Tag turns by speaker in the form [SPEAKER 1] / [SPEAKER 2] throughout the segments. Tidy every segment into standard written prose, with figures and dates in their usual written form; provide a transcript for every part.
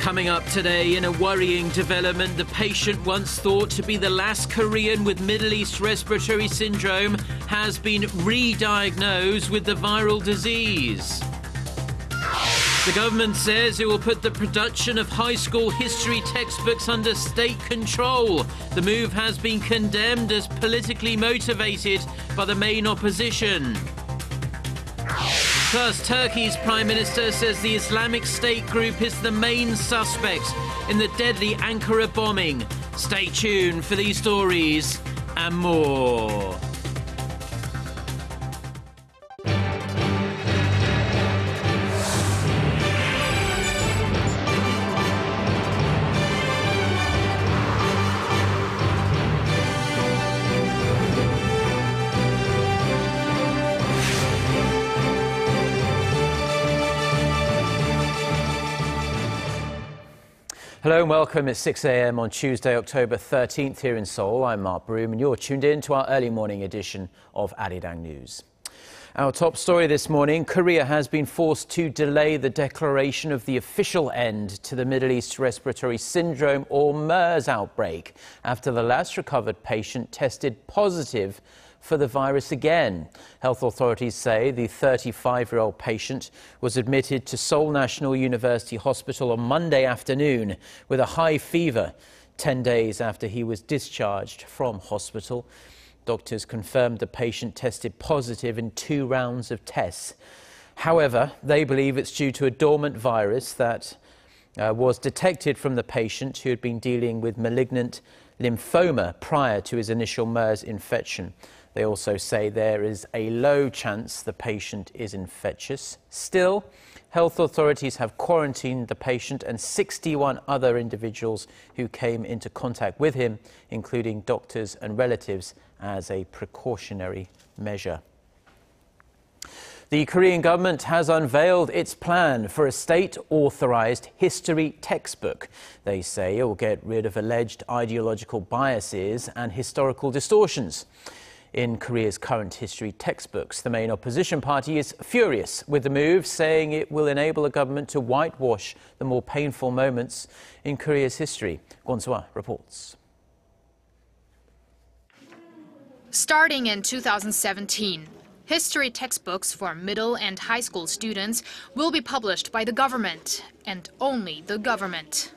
[SPEAKER 1] Coming up today, in a worrying development, the patient once thought to be the last Korean with Middle East Respiratory Syndrome has been re-diagnosed with the viral disease. The government says it will put the production of high school history textbooks under state control. The move has been condemned as politically motivated by the main opposition. Plus, Turkey's Prime Minister says the Islamic State group is the main suspect in the deadly Ankara bombing. Stay tuned for these stories and more.
[SPEAKER 2] Hello and welcome. It's 6 a.m. on Tuesday, October 13th here in Seoul. I'm Mark Broome and you're tuned in to our early morning edition of Arirang News. Our top story this morning: Korea has been forced to delay the declaration of the official end to the Middle East Respiratory Syndrome, or MERS, outbreak after the last recovered patient tested positive for the virus again. Health authorities say the 35-year-old patient was admitted to Seoul National University Hospital on Monday afternoon with a high fever, 10 days after he was discharged from hospital. Doctors confirmed the patient tested positive in 2 rounds of tests. However, they believe it's due to a dormant virus that was detected from the patient who had been dealing with malignant lymphoma prior to his initial MERS infection. They also say there is a low chance the patient is infectious. Still, health authorities have quarantined the patient and 61 other individuals who came into contact with him, including doctors and relatives, as a precautionary measure. The Korean government has unveiled its plan for a state-authorized history textbook. They say it will get rid of alleged ideological biases and historical distortions in Korea's current history textbooks. The main opposition party is furious with the move, saying it will enable a government to whitewash the more painful moments in Korea's history. Kwon-soo reports.
[SPEAKER 3] Starting in 2017, history textbooks for middle and high school students will be published by the government, and only the government.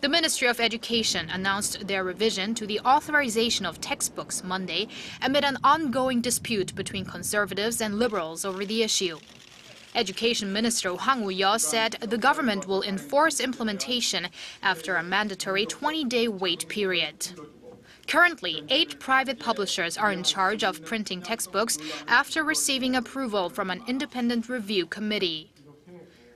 [SPEAKER 3] The Ministry of Education announced their revision to the authorization of textbooks Monday amid an ongoing dispute between conservatives and liberals over the issue. Education Minister Hwang Woo-yeol said the government will enforce implementation after a mandatory 20-day wait period. Currently, 8 private publishers are in charge of printing textbooks after receiving approval from an independent review committee.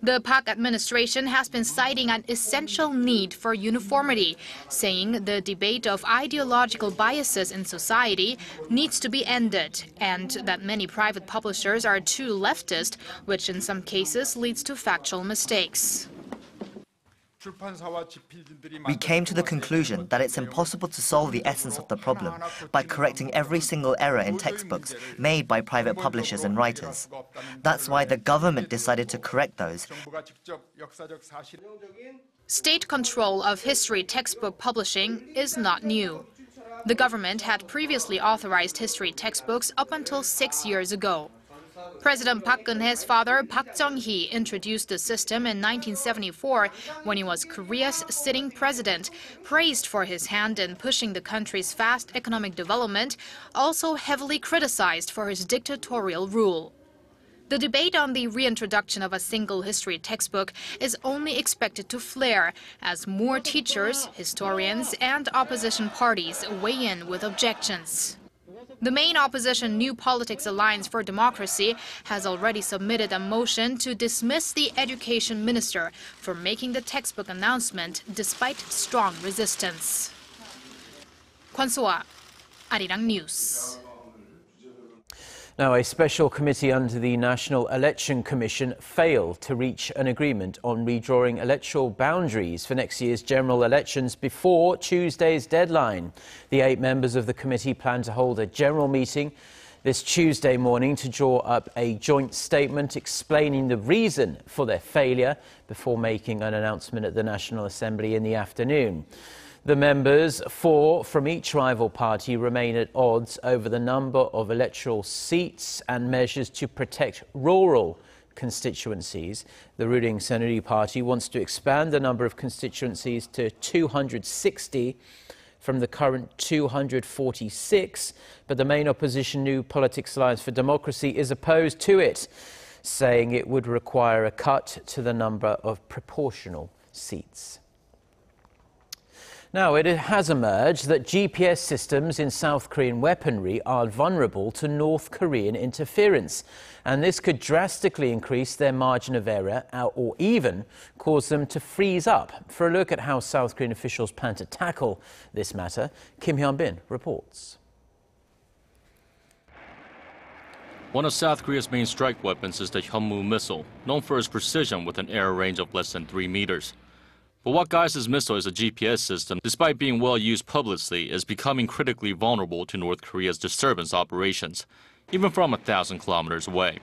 [SPEAKER 3] The Park administration has been citing an essential need for uniformity, saying the debate of ideological biases in society needs to be ended, and that many private publishers are too leftist, which in some cases leads to factual mistakes.
[SPEAKER 4] We came to the conclusion that it's impossible to solve the essence of the problem by correcting every single error in textbooks made by private publishers and writers. That's why the government decided to correct those.
[SPEAKER 3] State control of history textbook publishing is not new. The government had previously authorized history textbooks up until 6 years ago. President Park Geun-hye's father, Park Chung-hee, introduced the system in 1974 when he was Korea's sitting president, praised for his hand in pushing the country's fast economic development, also heavily criticized for his dictatorial rule. The debate on the reintroduction of a single history textbook is only expected to flare as more teachers, historians, and opposition parties weigh in with objections. The main opposition New Politics Alliance for Democracy has already submitted a motion to dismiss the education minister for making the textbook announcement despite strong resistance. Kwon-soo, Arirang News.
[SPEAKER 2] Now, a special committee under the National Election Commission failed to reach an agreement on redrawing electoral boundaries for next year's general elections before Tuesday's deadline. The 8 members of the committee plan to hold a general meeting this Tuesday morning to draw up a joint statement explaining the reason for their failure before making an announcement at the National Assembly in the afternoon. The members, 4 from each rival party, remain at odds over the number of electoral seats and measures to protect rural constituencies. The ruling Senuri party wants to expand the number of constituencies to 260 from the current 246, but the main opposition New Politics Alliance for Democracy is opposed to it, saying it would require a cut to the number of proportional seats. Now, it has emerged that GPS systems in South Korean weaponry are vulnerable to North Korean interference, and this could drastically increase their margin of error or even cause them to freeze up. For a look at how South Korean officials plan to tackle this matter, Kim Hyun-bin reports.
[SPEAKER 5] One of South Korea's main strike weapons is the Hyunmoo missile, known for its precision with an error range of less than 3 meters. But what guides this missile is a GPS system, despite being well used publicly, is becoming critically vulnerable to North Korea's disturbance operations, even from 1,000 kilometers away.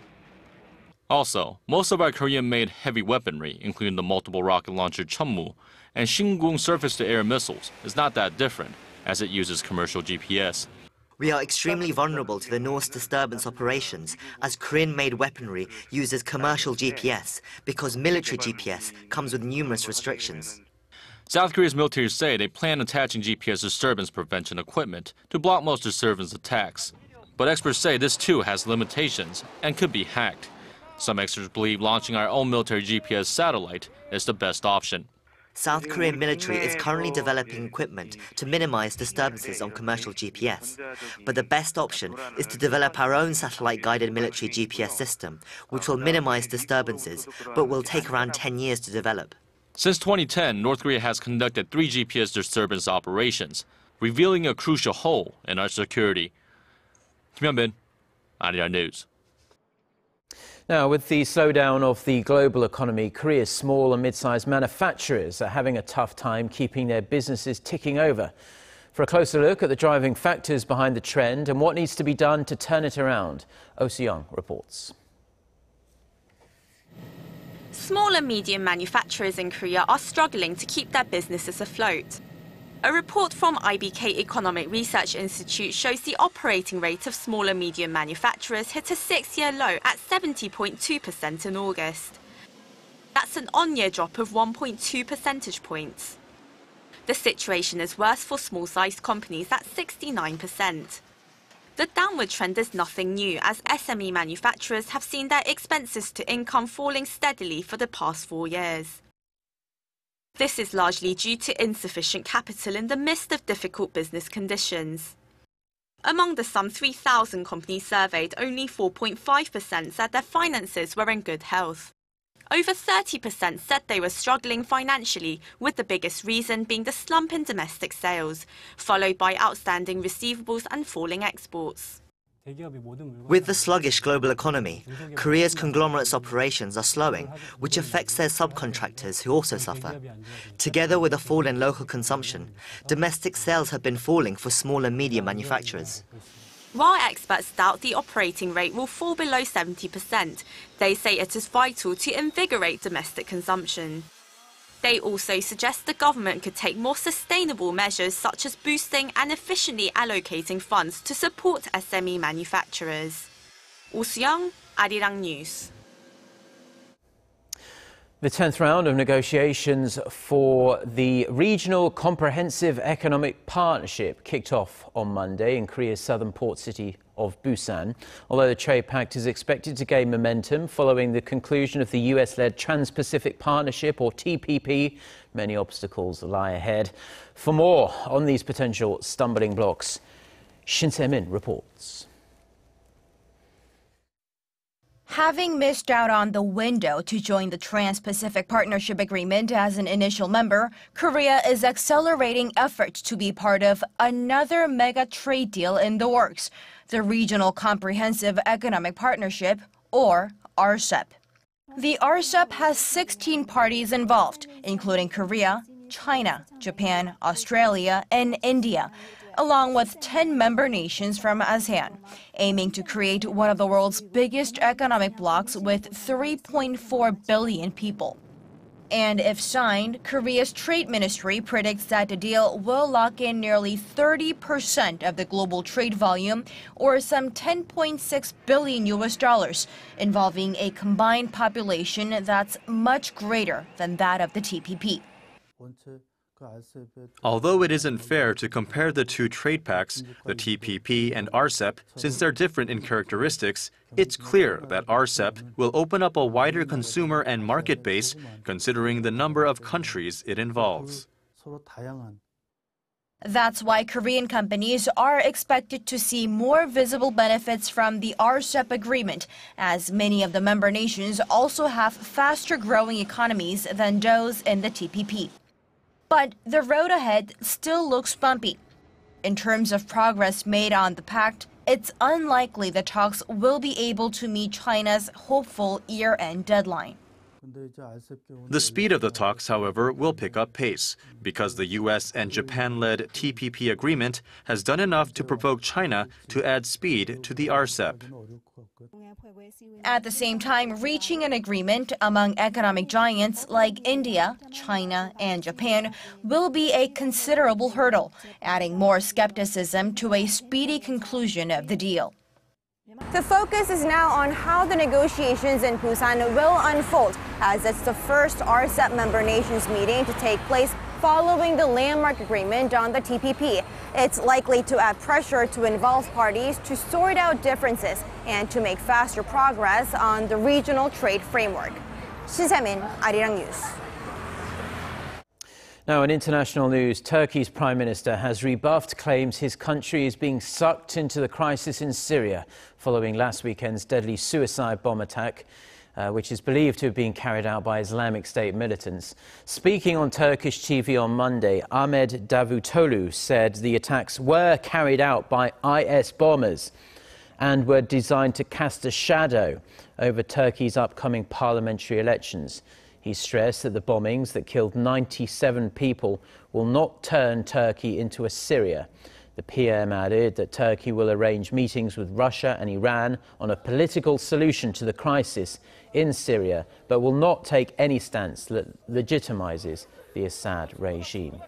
[SPEAKER 5] Also, most of our Korean-made heavy weaponry, including the multiple rocket launcher Chunmoo and Shingung surface-to-air missiles, is not that different, as it uses commercial GPS.
[SPEAKER 4] We are extremely vulnerable to the North's disturbance operations as Korean-made weaponry uses commercial GPS because military GPS comes with numerous restrictions.
[SPEAKER 5] South Korea's military say they plan attaching GPS disturbance prevention equipment to block most disturbance attacks. But experts say this too has limitations and could be hacked. Some experts believe launching our own military GPS satellite is the best option.
[SPEAKER 4] South Korean military is currently developing equipment to minimize disturbances on commercial GPS. But the best option is to develop our own satellite-guided military GPS system, which will minimize disturbances, but will take around 10 years to develop.
[SPEAKER 5] Since 2010, North Korea has conducted 3 GPS disturbance operations, revealing a crucial hole in our security. Kim Hyun-bin, Arirang News.
[SPEAKER 2] Now, with the slowdown of the global economy, Korea's small and mid-sized manufacturers are having a tough time keeping their businesses ticking over. For a closer look at the driving factors behind the trend and what needs to be done to turn it around, Oh Se-young reports.
[SPEAKER 6] Small and medium manufacturers in Korea are struggling to keep their businesses afloat. A report from IBK Economic Research Institute shows the operating rate of small and medium manufacturers hit a 6-year low at 70.2% in August. That's an on-year drop of 1.2 percentage points. The situation is worse for small-sized companies at 69%. The downward trend is nothing new, as SME manufacturers have seen their expenses to income falling steadily for the past 4 years. This is largely due to insufficient capital in the midst of difficult business conditions. Among the some 3,000 companies surveyed, only 4.5% said their finances were in good health. Over 30% said they were struggling financially, with the biggest reason being the slump in domestic sales, followed by outstanding receivables and falling exports.
[SPEAKER 4] With the sluggish global economy, Korea's conglomerates' operations are slowing, which affects their subcontractors who also suffer. Together with a fall in local consumption, domestic sales have been falling for small and medium manufacturers.
[SPEAKER 6] While experts doubt the operating rate will fall below 70%, they say it is vital to invigorate domestic consumption. They also suggest the government could take more sustainable measures such as boosting and efficiently allocating funds to support SME manufacturers. Oh Se-young, Arirang News.
[SPEAKER 2] The 10th round of negotiations for the Regional Comprehensive Economic Partnership kicked off on Monday in Korea's southern port city of Busan. Although the trade pact is expected to gain momentum following the conclusion of the US-led Trans-Pacific Partnership, or TPP, many obstacles lie ahead. For more on these potential stumbling blocks, Shin Se-min reports.
[SPEAKER 7] Having missed out on the window to join the Trans-Pacific Partnership Agreement as an initial member, Korea is accelerating efforts to be part of another mega trade deal in the works, the Regional Comprehensive Economic Partnership, or RCEP. The RCEP has 16 parties involved, including Korea, China, Japan, Australia, and India. along with 10 member nations from ASEAN, aiming to create one of the world's biggest economic blocs with 3.4 billion people. And if signed, Korea's trade ministry predicts that the deal will lock in nearly 30% of the global trade volume, or some $10.6 billion, involving a combined population that's much greater than that of the TPP.
[SPEAKER 8] Although it isn't fair to compare the two trade pacts, the TPP and RCEP, since they're different in characteristics, it's clear that RCEP will open up a wider consumer and market base, considering the number of countries it involves.
[SPEAKER 7] That's why Korean companies are expected to see more visible benefits from the RCEP agreement, as many of the member nations also have faster-growing economies than those in the TPP. But the road ahead still looks bumpy. In terms of progress made on the pact, it's unlikely the talks will be able to meet China's hopeful year-end deadline.
[SPEAKER 8] The speed of the talks, however, will pick up pace, because the U.S. and Japan-led TPP agreement has done enough to provoke China to add speed to the RCEP.
[SPEAKER 7] At the same time, reaching an agreement among economic giants like India, China, and Japan will be a considerable hurdle, adding more skepticism to a speedy conclusion of the deal.
[SPEAKER 9] The focus is now on how the negotiations in Busan will unfold, as it's the first RCEP member nations meeting to take place following the landmark agreement on the TPP. It's likely to add pressure to involved parties to sort out differences and to make faster progress on the regional trade framework. Shin Se-min, Arirang News.
[SPEAKER 2] Now, in international news, Turkey's Prime Minister has rebuffed claims his country is being sucked into the crisis in Syria following last weekend's deadly suicide bomb attack, which is believed to have been carried out by Islamic State militants. Speaking on Turkish TV on Monday, Ahmet Davutoglu said the attacks were carried out by IS bombers and were designed to cast a shadow over Turkey's upcoming parliamentary elections. He stressed that the bombings that killed 97 people will not turn Turkey into a Syria. The PM added that Turkey will arrange meetings with Russia and Iran on a political solution to the crisis in Syria, but will not take any stance that legitimizes the Assad regime.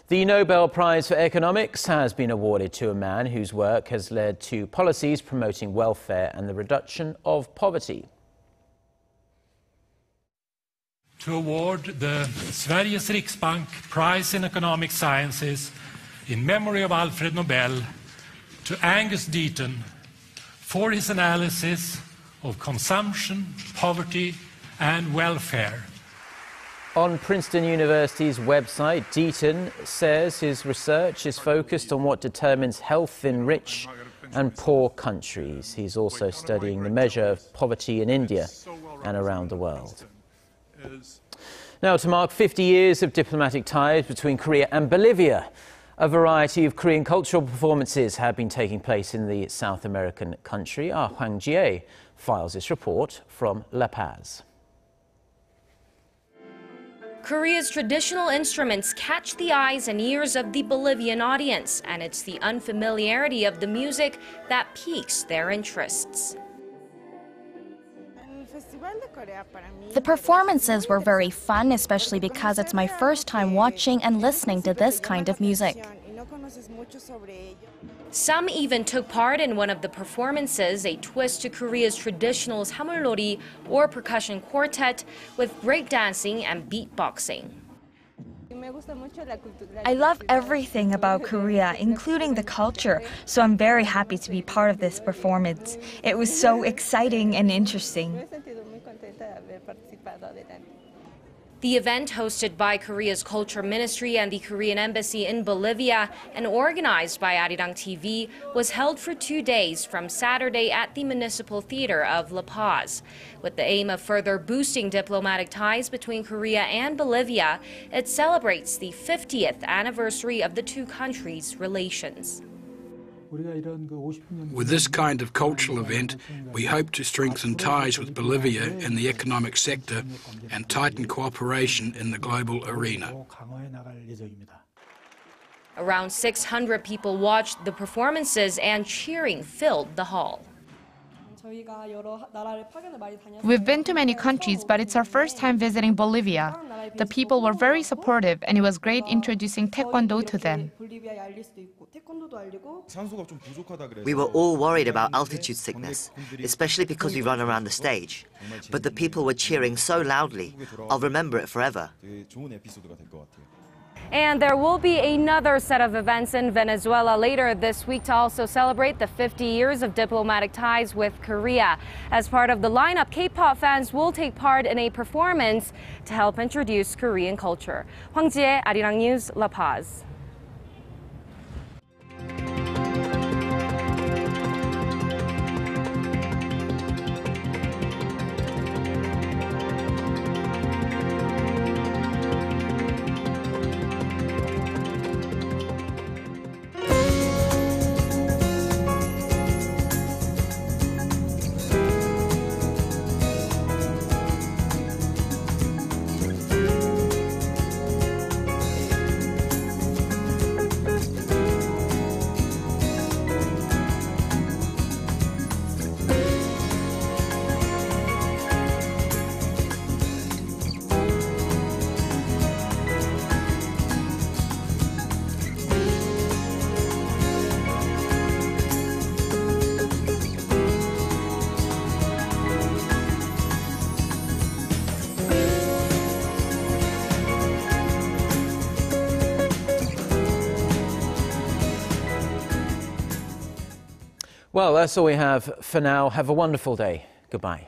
[SPEAKER 2] The Nobel Prize for Economics has been awarded to a man whose work has led to policies promoting welfare and the reduction of poverty.
[SPEAKER 10] To award the Sveriges Riksbank Prize in Economic Sciences in memory of Alfred Nobel to Angus Deaton for his analysis of consumption, poverty and welfare.
[SPEAKER 2] On Princeton University's website, Deaton says his research is focused on what determines health in rich and poor countries. He's also studying the measure of poverty in India and around the world. Now, to mark 50 years of diplomatic ties between Korea and Bolivia, a variety of Korean cultural performances have been taking place in the South American country. Our Hwang Jie files this report from La Paz.
[SPEAKER 11] Korea's traditional instruments catch the eyes and ears of the Bolivian audience, and it's the unfamiliarity of the music that piques their interests.
[SPEAKER 12] The performances were very fun, especially because it's my first time watching and listening to this kind of music.
[SPEAKER 11] Some even took part in one of the performances, a twist to Korea's traditional samulnori or percussion quartet with breakdancing and beatboxing.
[SPEAKER 13] I love everything about Korea, including the culture, so I'm very happy to be part of this performance. It was so exciting and interesting.
[SPEAKER 11] The event, hosted by Korea's Culture Ministry and the Korean Embassy in Bolivia and organized by Arirang TV, was held for 2 days from Saturday at the Municipal Theater of La Paz. With the aim of further boosting diplomatic ties between Korea and Bolivia, it celebrates the 50th anniversary of the two countries' relations.
[SPEAKER 14] With this kind of cultural event, we hope to strengthen ties with Bolivia in the economic sector and tighten cooperation in the global arena.
[SPEAKER 11] Around 600 people watched the performances and cheering filled the hall.
[SPEAKER 15] We've been to many countries, but it's our first time visiting Bolivia. The people were very supportive, and it was great introducing Taekwondo to them.
[SPEAKER 4] We were all worried about altitude sickness, especially because we run around the stage. But the people were cheering so loudly. I'll remember it forever.
[SPEAKER 11] And there will be another set of events in Venezuela later this week to also celebrate the 50 years of diplomatic ties with Korea. As part of the lineup, K-pop fans will take part in a performance to help introduce Korean culture. Hwang Jie, Arirang News, La Paz.
[SPEAKER 2] Well, that's all we have for now. Have a wonderful day. Goodbye.